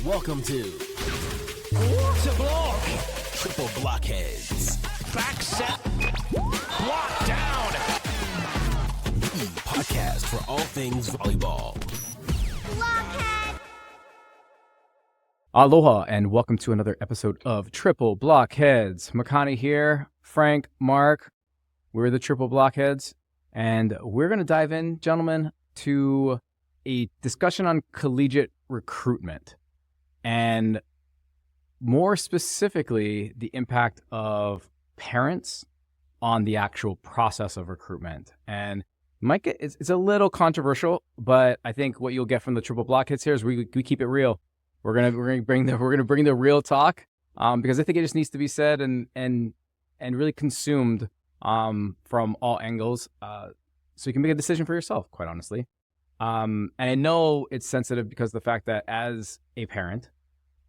Welcome to To block. Triple Blockheads, Back set. Block down. the podcast for all things volleyball. Blockhead! Aloha and welcome to another episode of Triple Blockheads. Makani here, Frank, Mark, we're the Triple Blockheads, and we're going to dive in, gentlemen, to a discussion on collegiate recruitment, and more specifically, the impact of parents on the actual process of recruitment. And it's a little controversial, but I think what you'll get from the Triple Blockheads here is we keep it real. We're gonna bring the real talk, because I think it just needs to be said and really consumed from all angles, so you can make a decision for yourself, quite honestly. And I know it's sensitive because of the fact that as a parent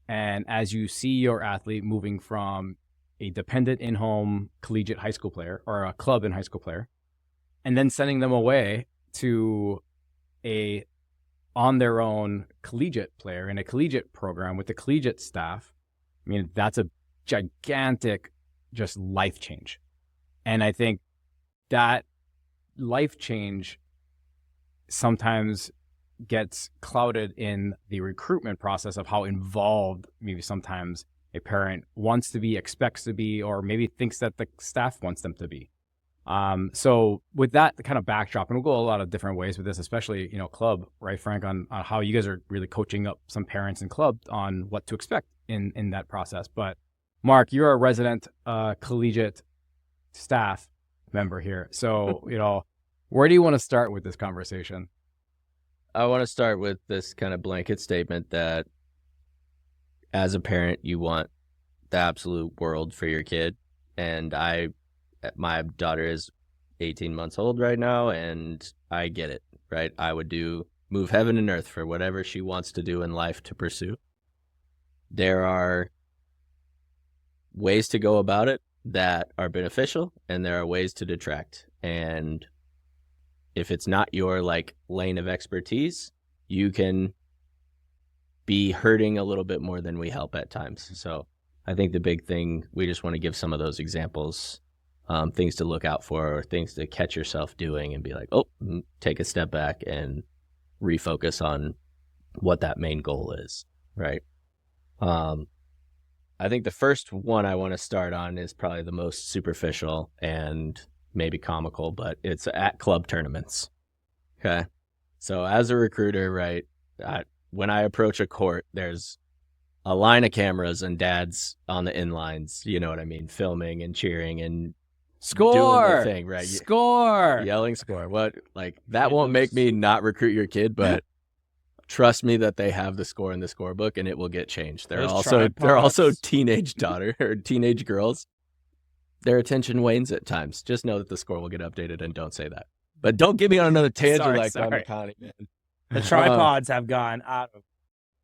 and as you see your athlete moving from a dependent in-home collegiate high school player or a club in high school player, and then sending them away to a on their own collegiate player in a collegiate program with the collegiate staff, I mean, that's a gigantic just life change. And I think that life change sometimes gets clouded in the recruitment process of how involved maybe sometimes a parent wants to be, expects to be, or maybe thinks that the staff wants them to be. So with that kind of backdrop, and we'll go a lot of different ways with this, especially, club, right, Frank, on how you guys are really coaching up some parents in club on what to expect in that process. But Mark, you're a resident collegiate staff member here. So, where do you want to start with this conversation? I want to start with this kind of blanket statement that as a parent, you want the absolute world for your kid. And my daughter is 18 months old right now, and I get it, right? I would move heaven and earth for whatever she wants to do in life to pursue. There are ways to go about it that are beneficial, and there are ways to detract. And if it's not your lane of expertise, you can be hurting a little bit more than we help at times. So I think the big thing, we just want to give some of those examples, things to look out for, or things to catch yourself doing and be like, oh, take a step back and refocus on what that main goal is, right? I think the first one I want to start on is probably the most superficial and maybe comical, but it's at club tournaments. Okay. So as a recruiter, right, when I approach a court, there's a line of cameras and dads on the inlines, you know what I mean, filming and cheering and Score! doing their thing, right? Score! Yelling score. What? That won't make me not recruit your kid, but trust me that they have the score in the scorebook and it will get changed. They're also teenage daughter or teenage girls. Their attention wanes at times. Just know that the score will get updated, and don't say that. But don't get me on another tangent Sorry. Makani, man. The tripods have gone out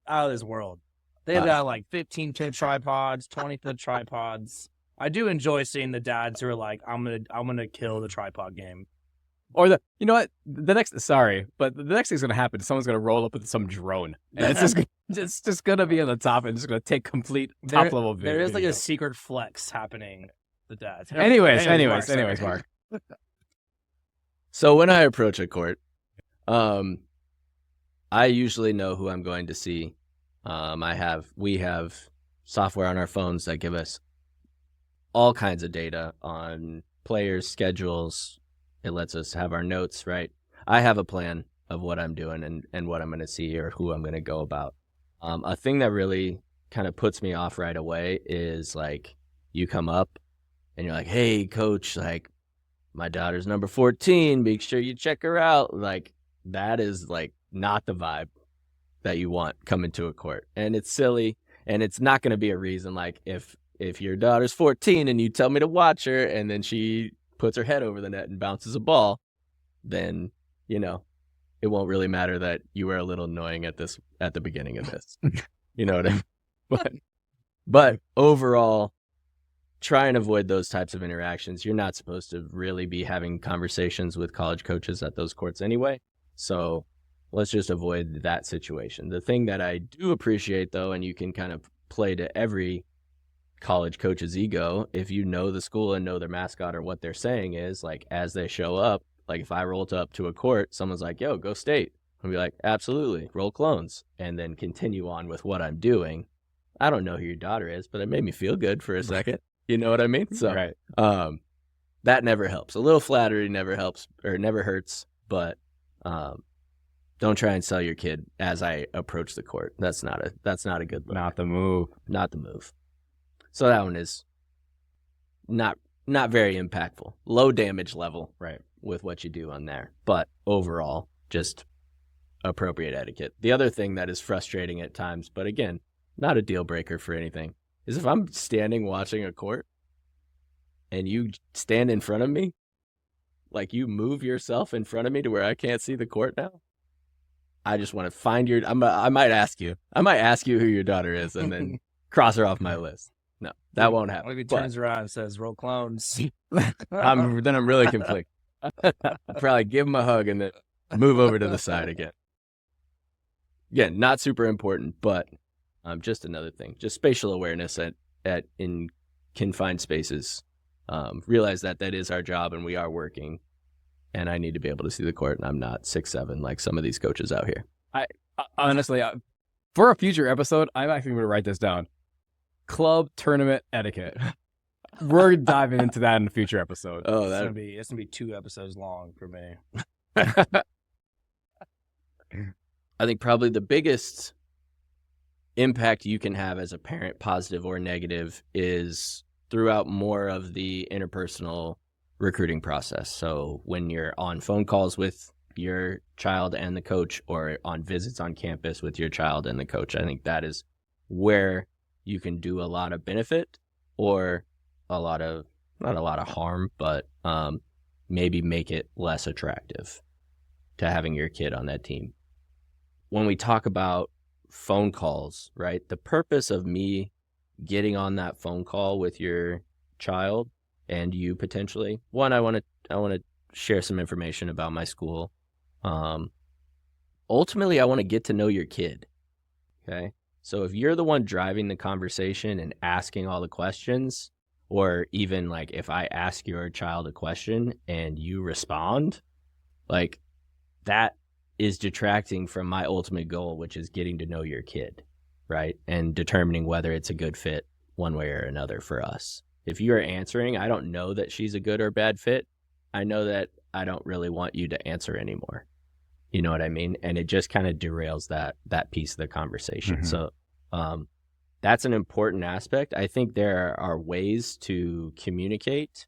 of this world. They've got 15-foot tripods, 20-foot tripods. I do enjoy seeing the dads who are like, I'm gonna kill the tripod game. Or the next thing's gonna happen. Someone's gonna roll up with some drone, and it's just gonna be on the top and just gonna take complete top level video. There is a secret flex happening. The dads. Anyways, Mark. So when I approach a court, I usually know who I'm going to see. We have software on our phones that give us all kinds of data on players' schedules. It lets us have our notes, right? I have a plan of what I'm doing and what I'm going to see or who I'm going to go about. A thing that really kind of puts me off right away is you come up and you're like, hey, coach, my daughter's number 14. Make sure you check her out. That is not the vibe that you want coming to a court. And it's silly. And it's not going to be a reason. If your daughter's 14 and you tell me to watch her and then she puts her head over the net and bounces a ball, then, it won't really matter that you were a little annoying at the beginning of this. You know what I mean? But overall, try and avoid those types of interactions. You're not supposed to really be having conversations with college coaches at those courts anyway. So let's just avoid that situation. The thing that I do appreciate, though, and you can kind of play to every college coach's ego, if you know the school and know their mascot or what they're saying is, like, as they show up, like if I rolled up to a court, someone's like, yo, go State. I'll be like, absolutely, roll clones, and then continue on with what I'm doing. I don't know who your daughter is, but it made me feel good for a second. You know what I mean? So Right. that never helps. A little flattery never helps or never hurts, but don't try and sell your kid as I approach the court. That's not a good look. Not the move. Not the move. So that one is not very impactful. Low damage level, Right. with what you do on there. But overall, just appropriate etiquette. The other thing that is frustrating at times, but again, not a deal breaker for anything, is if I'm standing watching a court and you stand in front of me, like you move yourself in front of me to where I can't see the court now. I just want to find your, I might ask you who your daughter is and then cross her off my list. No, that won't happen. What if he But turns around and says, roll clones? I'm really conflicted. I'll probably give him a hug and then move over to the side again. Again, not super important, but just another thing. Just spatial awareness in confined spaces. Realize that is our job and we are working. And I need to be able to see the court, and I'm not 6'7" like some of these coaches out here. Honestly, for a future episode, I'm actually going to write this down. Club tournament etiquette. We're diving into that in a future episode. Oh, It's gonna be 2 episodes long for me. I think probably the biggest impact you can have as a parent, positive or negative, is throughout more of the interpersonal recruiting process. So when you're on phone calls with your child and the coach, or on visits on campus with your child and the coach, I think that is where you can do a lot of benefit or not a lot of harm, but maybe make it less attractive to having your kid on that team. When we talk about phone calls, right, the purpose of me getting on that phone call with your child and you potentially, one, I want to share some information about my school. Ultimately, I want to get to know your kid. Okay. So if you're the one driving the conversation and asking all the questions, or even like if I ask your child a question and you respond, like that is detracting from my ultimate goal, which is getting to know your kid, right? And determining whether it's a good fit one way or another for us. If you are answering, I don't know that she's a good or bad fit. I know that I don't really want you to answer anymore. You know what I mean? And it just kind of derails that piece of the conversation. Mm-hmm. So that's an important aspect. I think there are ways to communicate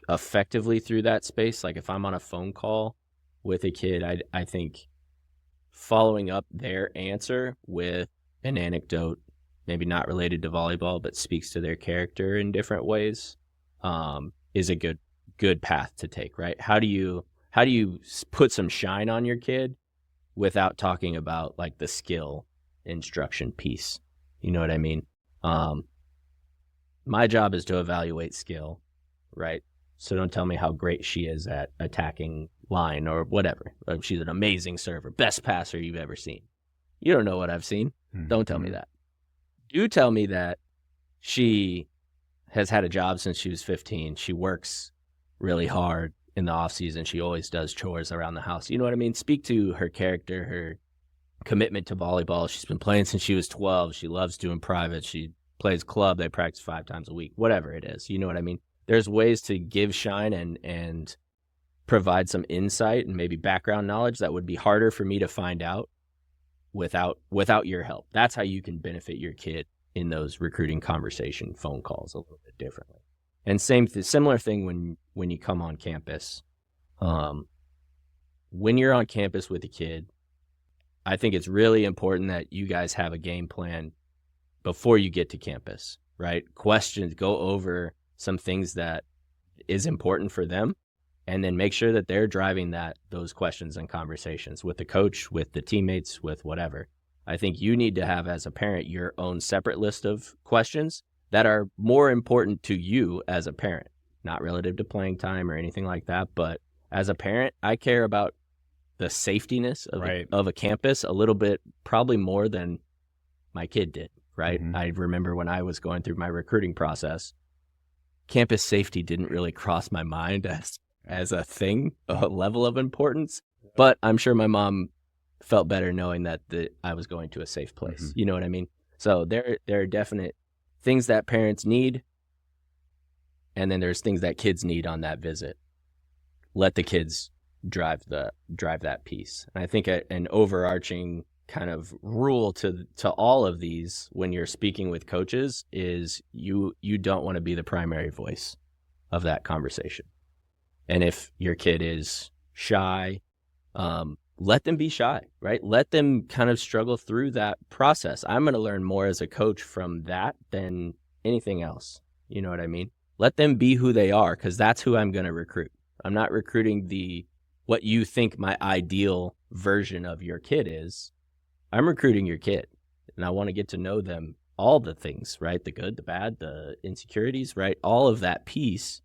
effectively through that space. Like if I'm on a phone call with a kid, I think following up their answer with an anecdote, maybe not related to volleyball, but speaks to their character in different ways, is a good path to take, right? How do you put some shine on your kid without talking about like the skill instruction piece? You know what I mean? My job is to evaluate skill, right? So don't tell me how great she is at attacking line or whatever. She's an amazing server, best passer you've ever seen. You don't know what I've seen. Mm-hmm. Don't tell me that. Do tell me that she has had a job since she was 15. She works really hard in the off season. She always does chores around the house. You know what I mean? Speak to her character, her commitment to volleyball. She's been playing since she was 12. She loves doing private. She plays club. They practice 5 times a week, whatever it is. You know what I mean? There's ways to give shine and provide some insight and maybe background knowledge that would be harder for me to find out without your help. That's how you can benefit your kid in those recruiting conversation phone calls a little bit differently. And similar thing when you come on campus. When you're on campus with a kid, I think it's really important that you guys have a game plan before you get to campus, right? Questions, go over some things that is important for them, and then make sure that they're driving those questions and conversations with the coach, with the teammates, with whatever. I think you need to have, as a parent, your own separate list of questions that are more important to you as a parent, not relative to playing time or anything like that, but as a parent, I care about the safetiness of, Right. of a campus a little bit, probably more than my kid did, right? Mhm. I remember when I was going through my recruiting process, campus safety didn't really cross my mind as a thing, a level of importance. But I'm sure my mom felt better knowing that I was going to a safe place. Mhm. You know what I mean? So there are definite things that parents need, and then there's things that kids need on that visit. Let the kids drive that piece. And I think an overarching kind of rule to all of these when you're speaking with coaches is you don't want to be the primary voice of that conversation. And if your kid is shy, let them be shy, right? Let them kind of struggle through that process. I'm going to learn more as a coach from that than anything else. You know what I mean? Let them be who they are, because that's who I'm going to recruit. I'm not recruiting what you think my ideal version of your kid is. I'm recruiting your kid, and I want to get to know them, all the things, right? The good, the bad, the insecurities, right? All of that piece.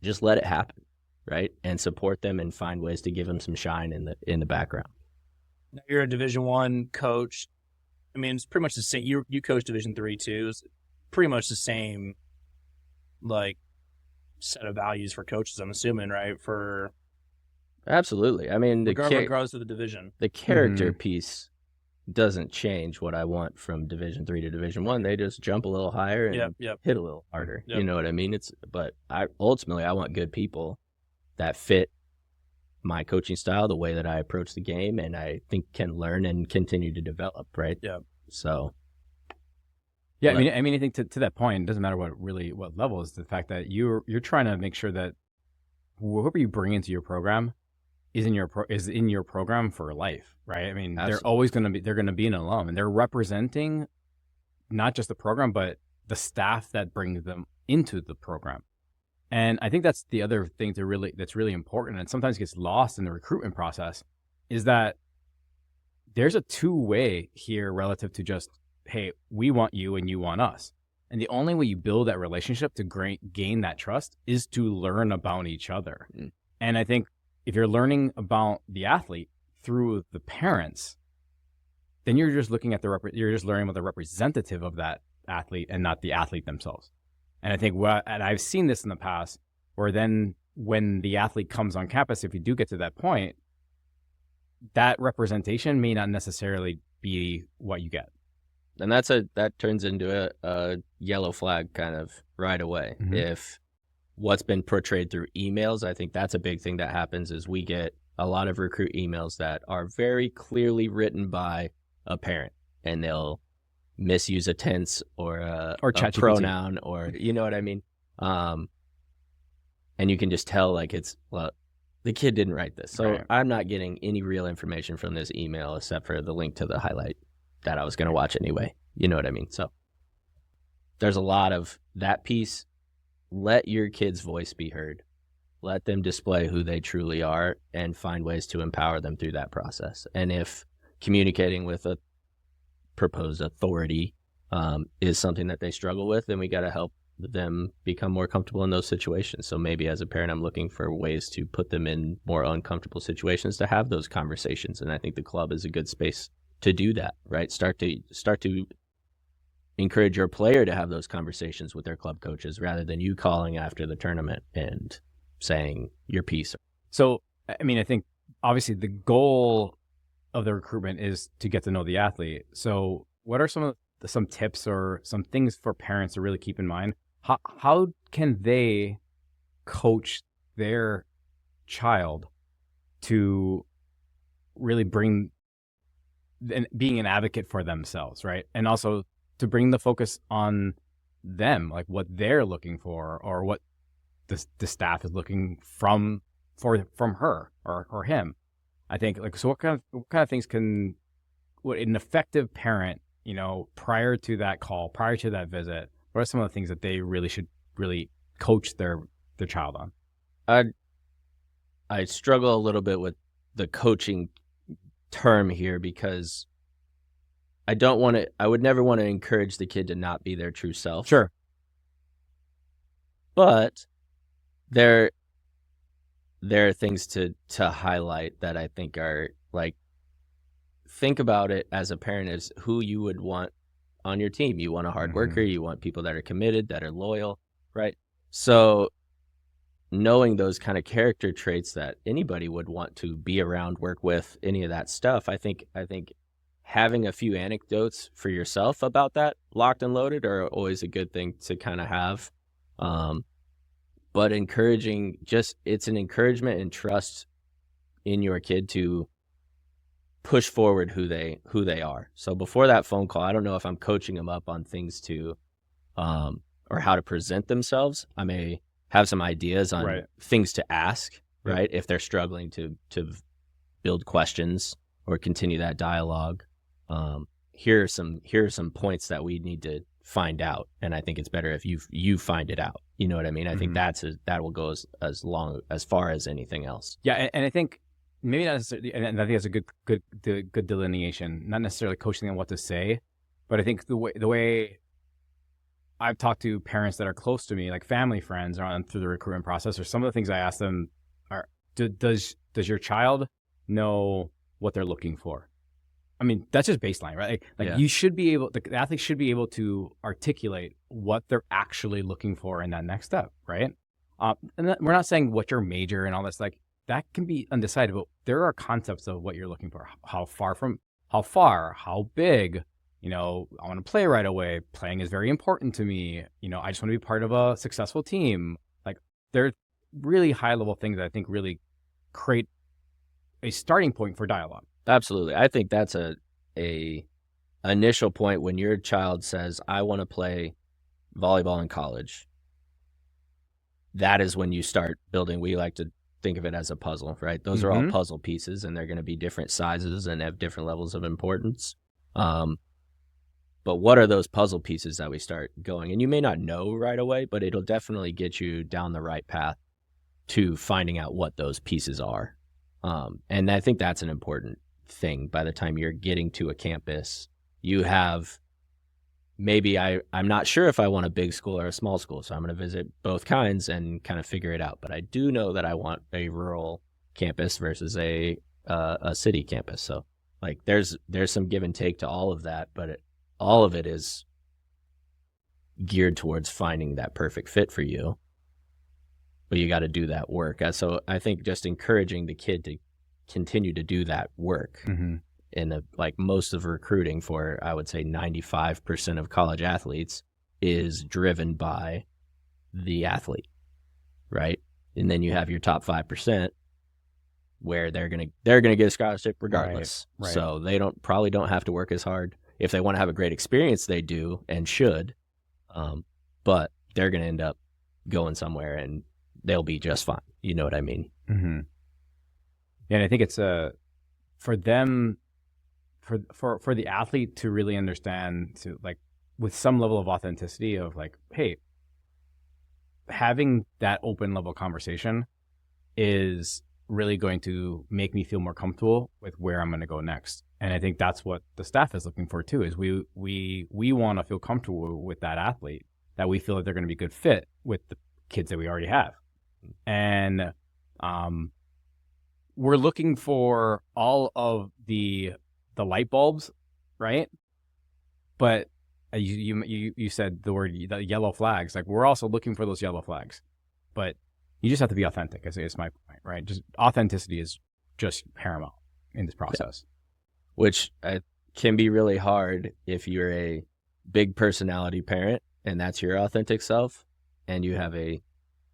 Just let it happen, right? And support them and find ways to give them some shine in the background. Now you're a Division I coach. I mean, it's pretty much the same. You coach Division III too. It's pretty much the same, like, set of values for coaches, I'm assuming, right? For Absolutely. I mean, regardless of the division. the character piece doesn't change what I want from Division III to Division I. They just jump a little higher and hit a little harder. Yep. You know what I mean? But I want good people that fit my coaching style, the way that I approach the game, and I think can learn and continue to develop, right? Yeah. So Yeah, I mean, I think to that point, it doesn't matter what level is the fact that you're trying to make sure that whoever you bring into your program is in your program for life, right? I mean, Absolutely. they're going to be an alum, and they're representing not just the program, but the staff that brings them into the program. And I think that's the other thing that's really important, and sometimes gets lost in the recruitment process, is that there's a two-way here relative to just, hey, we want you and you want us. And the only way you build that relationship to gain that trust is to learn about each other. Mm. And I think if you're learning about the athlete through the parents, then you're just looking at you're just learning about the representative of that athlete and not the athlete themselves. And I think and I've seen this in the past, where then when the athlete comes on campus, if you do get to that point, that representation may not necessarily be what you get. And that turns into a yellow flag kind of right away. Mhm. If what's been portrayed through emails, I think that's a big thing that happens is we get a lot of recruit emails that are very clearly written by a parent, and they'll misuse a tense or a pronoun, or you know what I mean? And you can just tell, like, the kid didn't write this. So Right. I'm not getting any real information from this email except for the link to the highlight that I was going to watch anyway. You know what I mean? So there's a lot of that piece. Let your kid's voice be heard. Let them display who they truly are and find ways to empower them through that process. And if communicating with a proposed authority is something that they struggle with, then we got to help them become more comfortable in those situations. So maybe as a parent, I'm looking for ways to put them in more uncomfortable situations to have those conversations. And I think the club is a good space to do that, right? Start to encourage your player to have those conversations with their club coaches rather than you calling after the tournament and saying your piece. So, I mean, I think obviously the goal of the recruitment is to get to know the athlete. So what are some tips or some things for parents to really keep in mind? How can they coach their child to really bring and being an advocate for themselves, right? And also to bring the focus on them, like what they're looking for or what the staff is looking from her or him. I think, like, so what kind of things what an effective parent, you know, prior to that call, prior to that visit, what are some of the things that they really should coach their child on? I struggle a little bit with the coaching term here because I would never want to encourage the kid to not be their true self. Sure. But there are things to highlight that I think are like, think about it as a parent as who you would want on your team. You want a hard worker, you want people that are committed, that are loyal, right? So knowing those kind of character traits that anybody would want to be around, work with, any of that stuff, I think having a few anecdotes for yourself about that locked and loaded are always a good thing to kind of have. But encouraging, it's an encouragement and trust in your kid to push forward who they are. So before that phone call, I don't know if I'm coaching them up on things to, or how to present themselves. I may have some ideas on things to ask, right? If they're struggling to build questions or continue that dialogue. Here are some points that we need to find out, and I think it's better if you find it out. You know what I mean? I think that will go as far as anything else. Yeah, and I think maybe not necessarily, and I think that's a good delineation. Not necessarily coaching them what to say, but I think the way I've talked to parents that are close to me, like family friends, through the recruitment process, or some of the things I ask them are, does your child know what they're looking for? I mean, that's just baseline, right? You should be able, the athlete should be able to articulate what they're actually looking for in that next step, right? And we're not saying what your major and all this, like that can be undecided, but there are concepts of what you're looking for. How far, how big, I want to play right away. Playing is very important to me. I just want to be part of a successful team. Like they're really high level things that I think really create a starting point for dialogue. Absolutely. I think that's a initial point when your child says, I want to play volleyball in college. That is when you start building. We like to think of it as a puzzle, right? Those are all puzzle pieces, and they're going to be different sizes and have different levels of importance. But what are those puzzle pieces that we start going? And you may not know right away, but it'll definitely get you down the right path to finding out what those pieces are. And I think that's an important thing. By the time you're getting to a campus, you have maybe I'm not sure if I want a big school or a small school, so I'm going to visit both kinds and kind of figure it out. But I do know that I want a rural campus versus a city campus. So like there's some give and take to all of that, but all of it is geared towards finding that perfect fit for you. But you got to do that work. So I think just encouraging the kid to continue to do that work in like most of recruiting for, I would say 95% of college athletes is driven by the athlete, right? And then you have your top 5% where they're gonna get a scholarship regardless. Right. So they probably don't have to work as hard. If they want to have a great experience, they do and should, but they're gonna end up going somewhere and they'll be just fine. You know what I mean? Mm-hmm. And I think it's for them, for the athlete to really understand, to like with some level of authenticity of like, hey, having that open level conversation is really going to make me feel more comfortable with where I'm going to go next. And I think that's what the staff is looking for too, is we want to feel comfortable with that athlete, that we feel that they're going to be a good fit with the kids that we already have. And we're looking for all of the light bulbs, right? But you said the yellow flags. Like we're also looking for those yellow flags, but you just have to be authentic. Is my point, right? Just authenticity is just paramount in this process. Yeah. Which can be really hard if you're a big personality parent and that's your authentic self, and you have a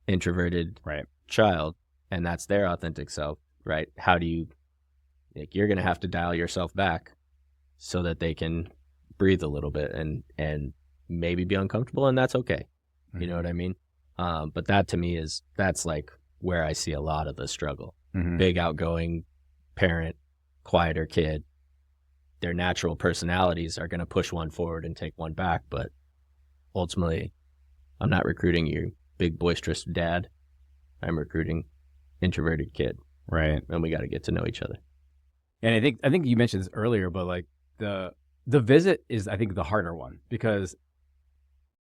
introverted child and that's their authentic self, right? How do you, you're going to have to dial yourself back so that they can breathe a little bit and maybe be uncomfortable, and that's okay. Mm-hmm. You know what I mean? But that to me that's like where I see a lot of the struggle. Mm-hmm. Big outgoing parent, quieter kid. Their natural personalities are going to push one forward and take one back, but ultimately I'm not recruiting your big boisterous dad. I'm recruiting introverted kid. Right. And we got to get to know each other. And I think you mentioned this earlier, but like the visit is, I think, the harder one because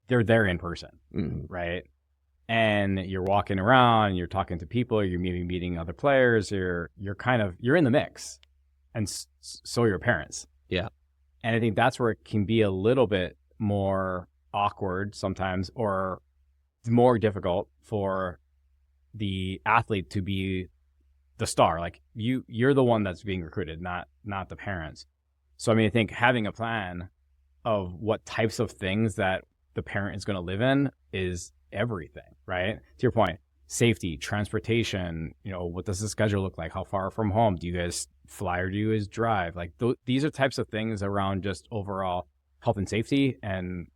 they're there in person, right? and you're walking around, you're talking to people, you're maybe meeting other players, you're in the mix, and so are your parents. Yeah. And I think that's where it can be a little bit more awkward sometimes, or more difficult for the athlete to be the star. Like you're the one that's being recruited, not the parents. So I mean, I think having a plan of what types of things that the parent is going to live in is everything, right? To your point, safety, transportation, what does the schedule look like? How far from home? Do you guys fly or do you guys drive? Like these are types of things around just overall health and safety and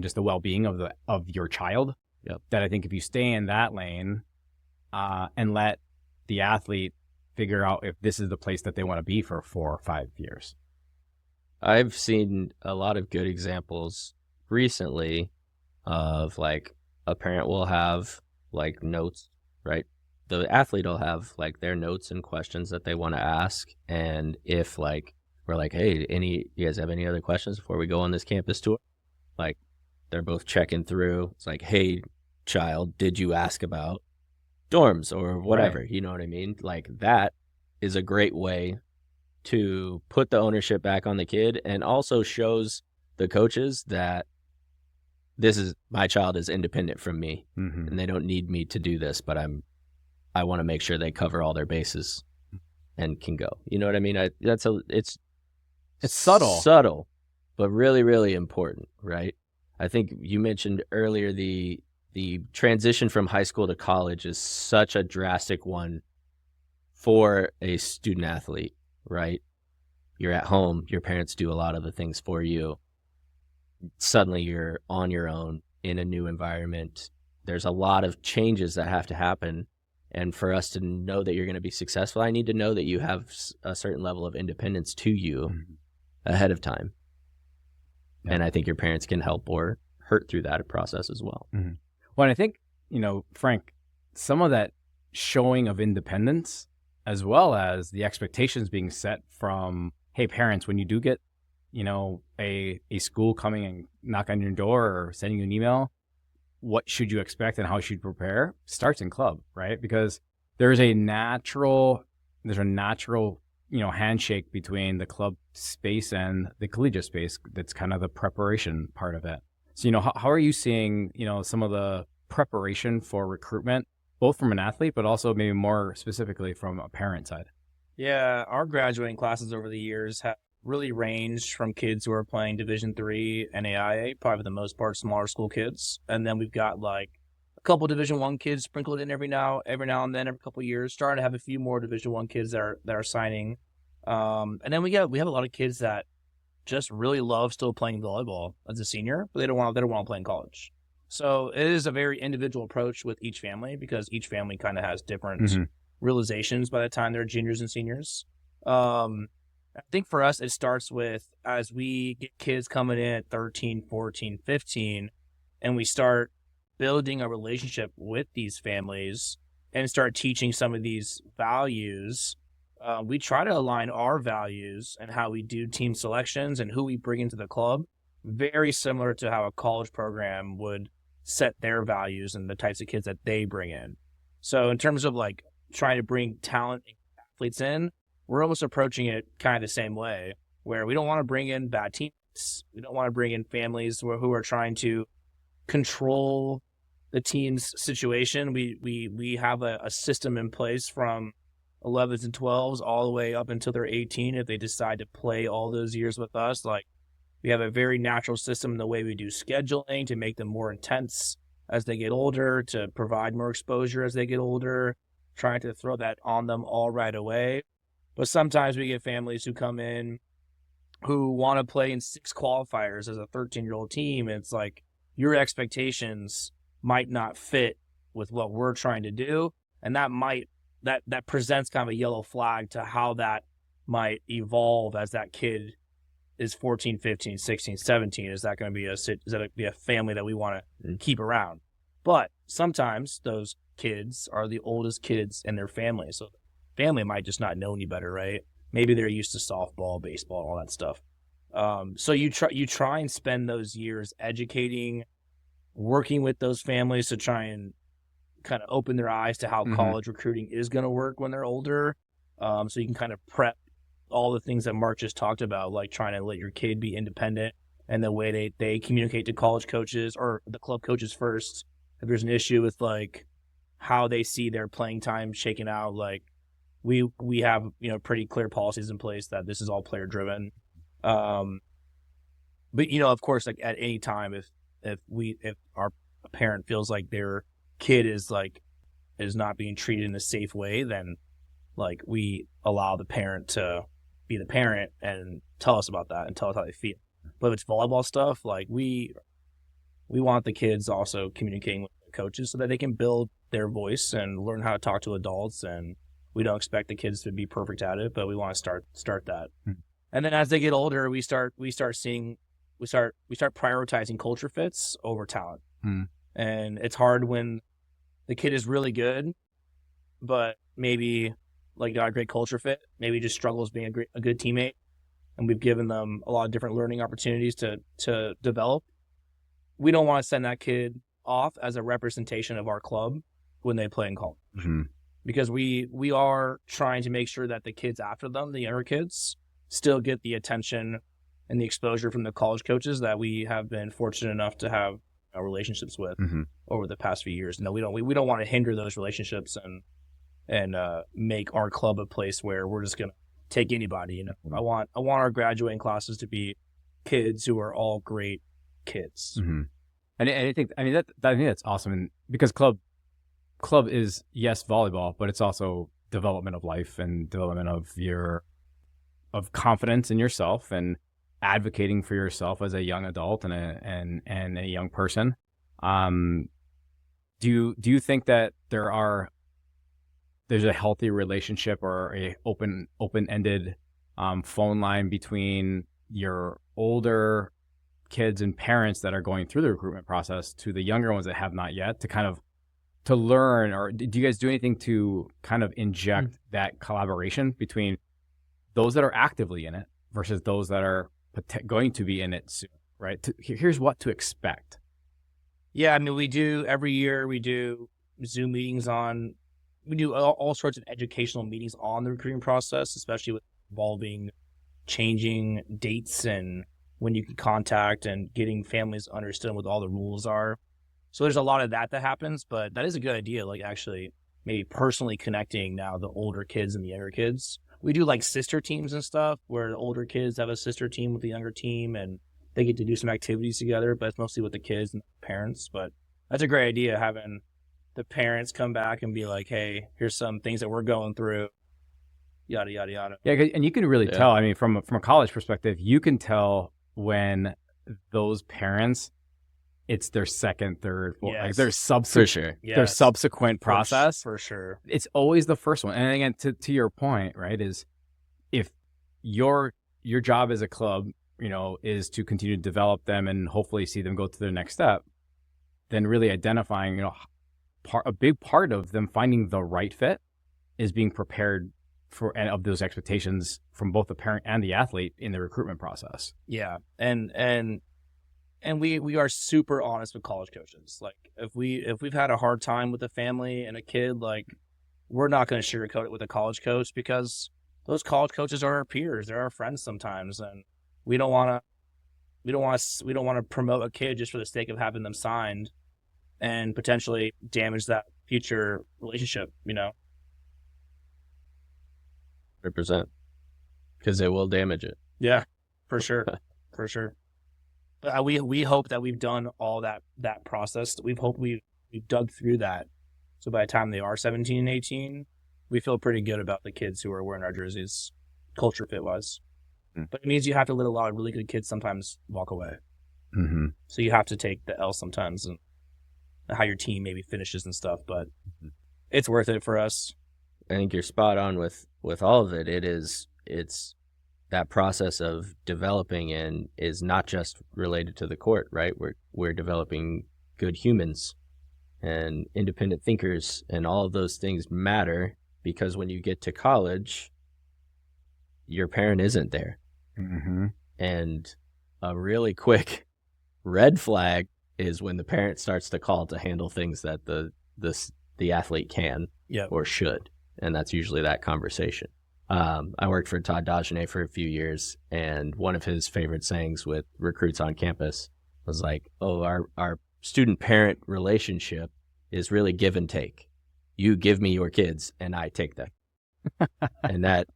just the well-being of your child. Yep. That I think if you stay in that lane and let the athlete figure out if this is the place that they want to be for 4 or 5 years. I've seen a lot of good examples recently of like a parent will have like notes, right? The athlete will have like their notes and questions that they want to ask. And if like, we're like, hey, you guys have any other questions before we go on this campus tour? Like they're both checking through. It's like, hey, child, did you ask about dorms or whatever? Right. You know what I mean? Like that is a great way to put the ownership back on the kid, and also shows the coaches that my child is independent from me, Mm-hmm. and they don't need me to do this, but I want to make sure they cover all their bases and can go. You know what I mean? It's subtle, but really, really important, right? I think you mentioned earlier the transition from high school to college is such a drastic one for a student athlete, right? You're at home, your parents do a lot of the things for you. Suddenly you're on your own in a new environment. There's a lot of changes that have to happen. And for us to know that you're going to be successful, I need to know that you have a certain level of independence to you ahead of time. Yeah. And I think your parents can help or hurt through that process as well. Mm-hmm. Well, and I think, Frank, some of that showing of independence, as well as the expectations being set from, hey, parents, when you do get, a school coming and knock on your door or sending you an email, what should you expect and how should you prepare starts in club, right? Because there's a natural, handshake between the club space and the collegiate space. That's kind of the preparation part of it. So, how are you seeing, some of the preparation for recruitment, both from an athlete, but also maybe more specifically from a parent side? Yeah, our graduating classes over the years have really ranged from kids who are playing Division III and AIA, probably for the most part smaller school kids, and then we've got like a couple Division I kids sprinkled in every now and then, every couple of years, starting to have a few more Division I kids that are signing, and then we have a lot of kids that just really love still playing volleyball as a senior, but they don't want to play in college. So it is a very individual approach with each family, because each family kind of has different realizations by the time they're juniors and seniors. I think for us, it starts with, as we get kids coming in at 13, 14, 15, and we start building a relationship with these families and start teaching some of these values. We try to align our values and how we do team selections and who we bring into the club very similar to how a college program would set their values and the types of kids that they bring in. So in terms of like trying to bring talent athletes in, we're almost approaching it kind of the same way, where we don't want to bring in bad teams. We don't want to bring in families who are trying to control the team's situation. We have a system in place from 11s and 12s all the way up until they're 18 if they decide to play all those years with us. Like, we have a very natural system in the way we do scheduling to make them more intense as they get older, to provide more exposure as they get older, trying to throw that on them all right away. But sometimes we get families who come in who want to play in 6 qualifiers as a 13-year-old team. And it's like, your expectations might not fit with what we're trying to do. And that presents kind of a yellow flag to how that might evolve as that kid is 14, 15, 16, 17. Is that going to be a family that we want to keep around? But sometimes those kids are the oldest kids in their family. So the family might just not know any better, right? Maybe they're used to softball, baseball, all that stuff. So you try and spend those years educating, working with those families to try and kind of open their eyes to how college recruiting is going to work when they're older. So you can kind of prep all the things that Mark just talked about, like trying to let your kid be independent and the way they communicate to college coaches or the club coaches first. If there's an issue with like how they see their playing time shaking out, like we have, you know, pretty clear policies in place that this is all player driven. But, you know, of course, like at any time, if our parent feels like their kid is not being treated in a safe way, then like we allow the parent to be the parent and tell us about that and tell us how they feel. But if it's volleyball stuff, like we want the kids also communicating with the coaches so that they can build their voice and learn how to talk to adults. And we don't expect the kids to be perfect at it, but we want to start that. And then as they get older, we start prioritizing culture fits over talent. And it's hard when the kid is really good, but maybe like got a great culture fit, maybe just struggles being a good teammate. And we've given them a lot of different learning opportunities to develop. We don't want to send that kid off as a representation of our club when they play in college. Because we are trying to make sure that the kids after them, the younger kids, still get the attention and the exposure from the college coaches that we have been fortunate enough to have relationships with over the past few years. No, we don't want to hinder those relationships and make our club a place where we're just gonna take anybody. You know, I want our graduating classes to be kids who are all great kids. And I think that's awesome, and because club is, yes, volleyball, but it's also development of life and development of confidence in yourself and advocating for yourself as a young adult and a young person. Do you think that there's a healthy relationship or a open-ended phone line between your older kids and parents that are going through the recruitment process to the younger ones that have not yet, to learn, or do you guys do anything to kind of inject that collaboration between those that are actively in it versus those that are going to be in it soon, right? Here's what to expect. Yeah, I mean, every year we do Zoom meetings we do all sorts of educational meetings on the recruiting process, especially with involving changing dates and when you can contact and getting families understand what all the rules are. So there's a lot of that happens, but that is a good idea. Like actually maybe personally connecting now the older kids and the younger kids. We do like sister teams and stuff where the older kids have a sister team with the younger team and they get to do some activities together, but it's mostly with the kids and the parents. But that's a great idea, having the parents come back and be like, hey, here's some things that we're going through, yada, yada, yada. Yeah, and you can really tell, I mean, from a college perspective, you can tell when those parents, it's their second, third, fourth, like their their subsequent process. For sure. It's always the first one. And again, to your point, right, is if your job as a club, you know, is to continue to develop them and hopefully see them go to their next step, then really identifying, you know, a big part of them finding the right fit is being prepared for and of those expectations from both the parent and the athlete in the recruitment process. Yeah. And we are super honest with college coaches. Like if we've had a hard time with a family and a kid, like we're not going to sugarcoat it with a college coach because those college coaches are our peers. They're our friends sometimes. And we don't want to promote a kid just for the sake of having them signed and potentially damage that future relationship, you know? 100%. Because it will damage it. Yeah, for sure. For sure. But we hope that we've done all that process. We've dug through that. So by the time they are 17 and 18, we feel pretty good about the kids who are wearing our jerseys, culture fit wise. But it means you have to let a lot of really good kids sometimes walk away. So you have to take the L sometimes and how your team maybe finishes and stuff. But it's worth it for us. I think you're spot on with all of it. It's that process of developing and is not just related to the court, right? We're developing good humans and independent thinkers, and all of those things matter because when you get to college, your parent isn't there. And a really quick red flag is when the parent starts to call to handle things that the the athlete can Yep. or should. And that's usually that conversation. I worked for Todd Dagenet for a few years, and one of his favorite sayings with recruits on campus was like, oh, our student-parent relationship is really give and take. You give me your kids, and I take them. And that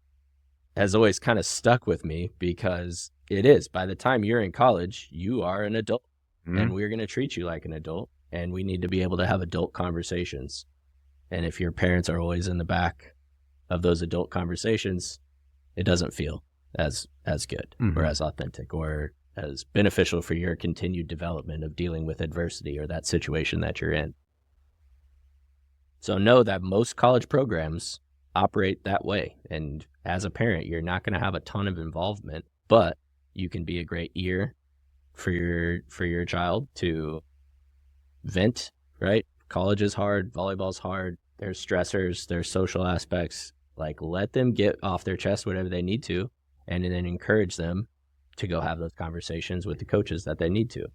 has always kind of stuck with me because it is. By the time you're in college, you are an adult, and we're going to treat you like an adult, and we need to be able to have adult conversations. And if your parents are always in the back of those adult conversations, it doesn't feel as good or as authentic or as beneficial for your continued development of dealing with adversity or that situation that you're in. So know that most college programs operate that way. And as a parent, you're not going to have a ton of involvement, but you can be a great ear for your child to vent, right? College is hard, volleyball's hard, there's stressors, there's social aspects. Like, let them get off their chest whatever they need to, and then encourage them to go have those conversations with the coaches that they need to.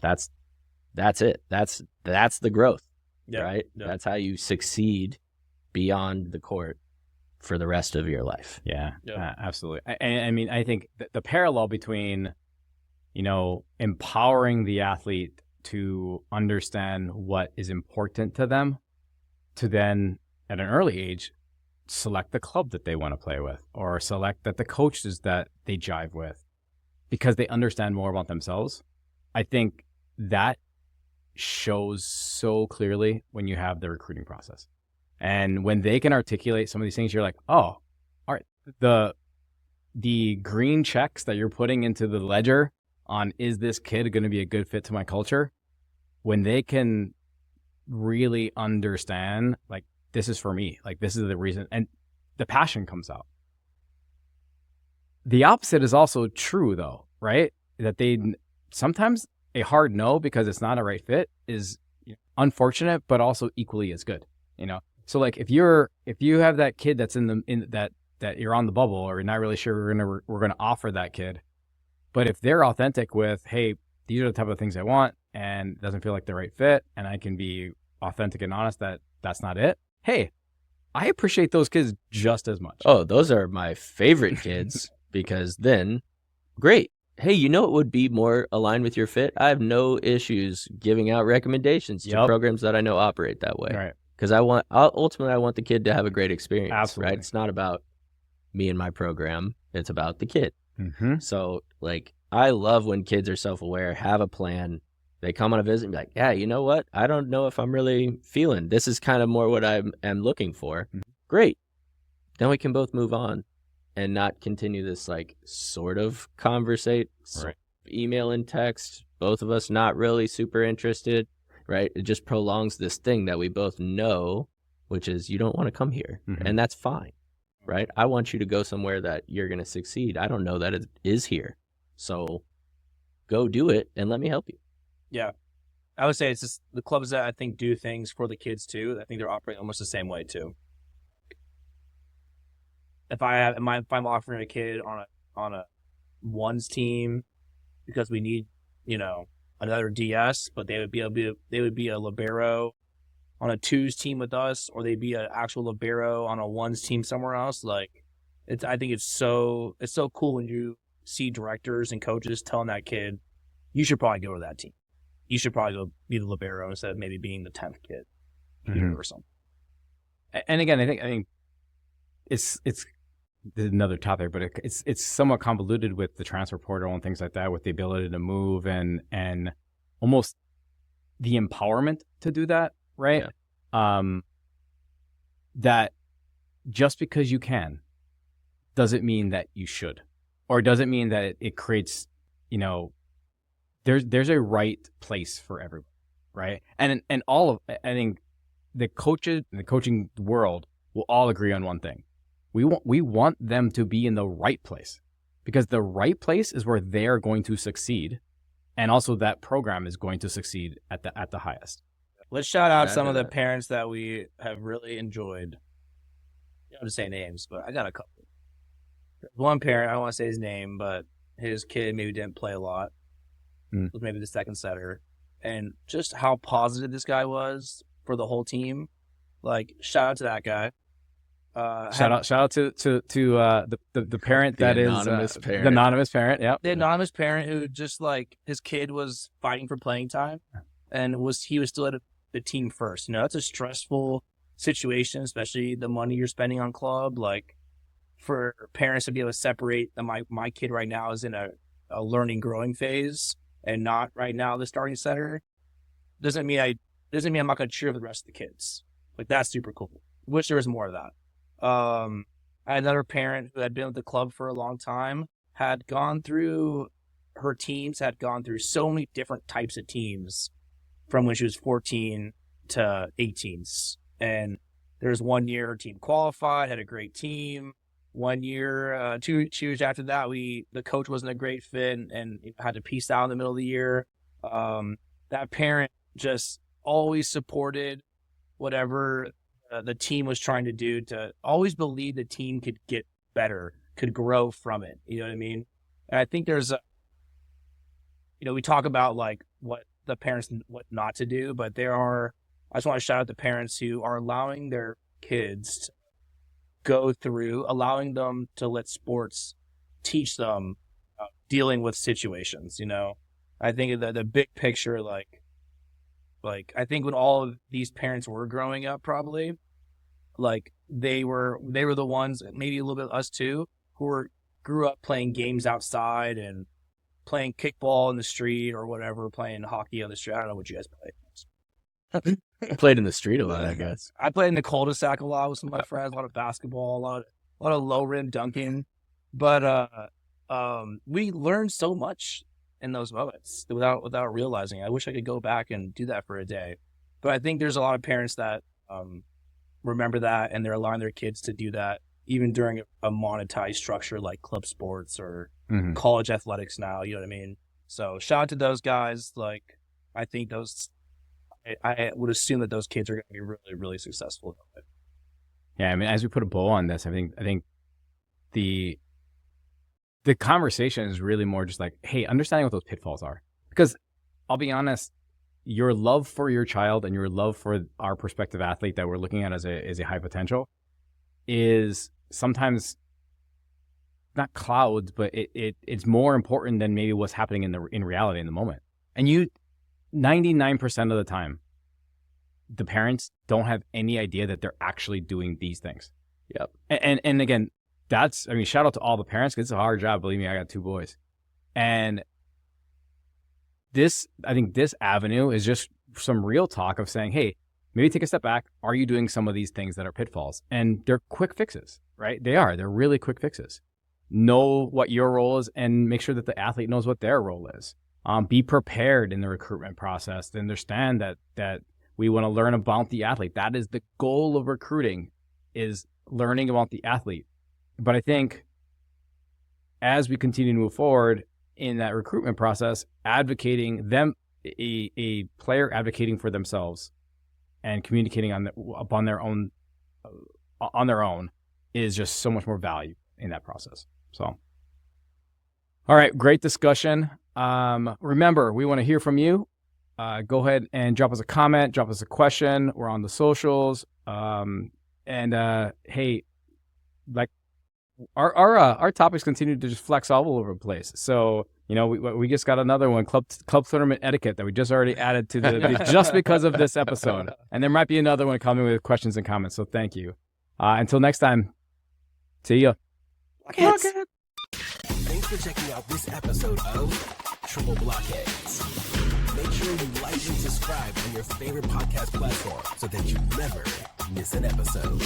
That's it. That's the growth, right? Yep. That's how you succeed beyond the court for the rest of your life. Yeah, absolutely. I mean, I think the parallel between, empowering the athlete to understand what is important to them, to then at an early age select the club that they want to play with, or select the coaches that they jive with, because they understand more about themselves. I think that shows so clearly when you have the recruiting process. And when they can articulate some of these things, you're like, oh, all right, the green checks that you're putting into the ledger on, is this kid going to be a good fit to my culture? When they can really understand, like, this is for me, like, this is the reason, and the passion comes out. The opposite is also true, though, right? That sometimes a hard no because it's not a right fit is unfortunate, but also equally as good, So like if you have that kid that's that you're on the bubble, or you're not really sure we're gonna offer that kid, but if they're authentic with, hey, these are the type of things I want, and it doesn't feel like the right fit, and I can be authentic and honest that that's not it. Hey, I appreciate those kids just as much. Oh, those are my favorite kids because then, great. Hey, it would be more aligned with your fit? I have no issues giving out recommendations to programs that I know operate that way. Right. Because ultimately I want the kid to have a great experience. Absolutely. Right? It's not about me and my program. It's about the kid. Mm-hmm. So, like, I love when kids are self-aware, have a plan. They come on a visit and be like, yeah, you know what? I don't know if I'm really feeling. This is kind of more what I am looking for. Mm-hmm. Great. Then we can both move on and not continue this, like, sort of conversate, right. Email and text, both of us not really super interested, right? It just prolongs this thing that we both know, which is you don't want to come here. Mm-hmm. And that's fine, right? I want you to go somewhere that you're going to succeed. I don't know that it is here. So go do it and let me help you. Yeah. I would say it's just the clubs that I think do things for the kids too. I think they're operating almost the same way too. If I'm offering a kid on a ones team because we need, another DS, but they would be a libero on a twos team with us, or they'd be an actual libero on a ones team somewhere else. Like, I think it's so cool when you see directors and coaches telling that kid, you should probably go to that team. You should probably go be the libero instead of maybe being the 10th kid here or something. And again, I think it's another topic, but it's somewhat convoluted with the transfer portal and things like that, with the ability to move and almost the empowerment to do that, right? Yeah. That just because you can doesn't mean that you should, or doesn't mean that it creates, there's a right place for everyone, right? And I think the coaches and the coaching world will all agree on one thing. We want them to be in the right place, because the right place is where they're going to succeed, and also that program is going to succeed at the highest. Let's shout out some of the parents that we have really enjoyed. I don't want to say names, but I got a couple. One parent, I don't want to say his name, but his kid maybe didn't play a lot. Was maybe the second setter. and just how positive this guy was for the whole team. Like, shout out to that guy. Shout out to the parent The that is anonymous parent. the anonymous parent. Yep. The anonymous parent who just like his kid was fighting for playing time, and he was still at the team first. You know, that's a stressful situation, especially the money you're spending on club. Like, for parents to be able to separate my kid right now is in a learning growing phase and not right now the starting center doesn't mean I'm not going to cheer for the rest of the kids. Like, that's super cool. Wish there was more of that. I had another parent who had been with the club for a long time, had gone through so many different types of teams from when she was 14 to 18s. And there was 1 year her team qualified, had a great team. 1 year, 2 years after that, the coach wasn't a great fit and had to piece out in the middle of the year. That parent just always supported whatever the team was trying to do, to always believe the team could get better, could grow from it. You know what I mean? And I think there's we talk about like what the parents, what not to do, but I just want to shout out the parents who are allowing their kids to go through, allowing them to let sports teach them dealing with situations. You know, I think the big picture, like I think when all of these parents were growing up, probably like they were the ones, maybe a little bit us too, who grew up playing games outside and playing kickball in the street or whatever, playing hockey on the street. I don't know what you guys play. I played in the street a lot, I guess. I played in the cul-de-sac a lot with some of my friends, a lot of basketball, a lot of low rim dunking. But we learned so much in those moments without realizing it. I wish I could go back and do that for a day. But I think there's a lot of parents that remember that, and they're allowing their kids to do that even during a monetized structure like club sports or college athletics now. You know what I mean? So shout out to those guys. Like, I think I would assume that those kids are going to be really, really successful. Yeah, I mean, as we put a bow on this, I think the conversation is really more just like, hey, understanding what those pitfalls are. Because I'll be honest, your love for your child and your love for our prospective athlete that we're looking at as a high potential is sometimes not clouds, but it's more important than maybe what's happening in reality in the moment. And 99% of the time, the parents don't have any idea that they're actually doing these things. Yep. And again, shout out to all the parents, because it's a hard job. Believe me, I got 2 boys. And I think this avenue is just some real talk of saying, hey, maybe take a step back. Are you doing some of these things that are pitfalls? And they're quick fixes, right? They're really quick fixes. Know what your role is and make sure that the athlete knows what their role is. Be prepared in the recruitment process to understand that we want to learn about the athlete. That is the goal of recruiting, is learning about the athlete. But I think as we continue to move forward in that recruitment process, advocating a player advocating for themselves and communicating on their own is just so much more value in that process. So, all right, great discussion. Remember, we want to hear from you. Go ahead and drop us a comment, drop us a question. We're on the socials. Hey, like our topics continue to just flex all over the place. So, we just got another one, club tournament etiquette, that we just already added to just because of this episode. And there might be another one coming with questions and comments. So thank you. Until next time, see ya. Thanks for checking out this episode of Triple Blockheads. Make sure you like and subscribe on your favorite podcast platform so that you never miss an episode.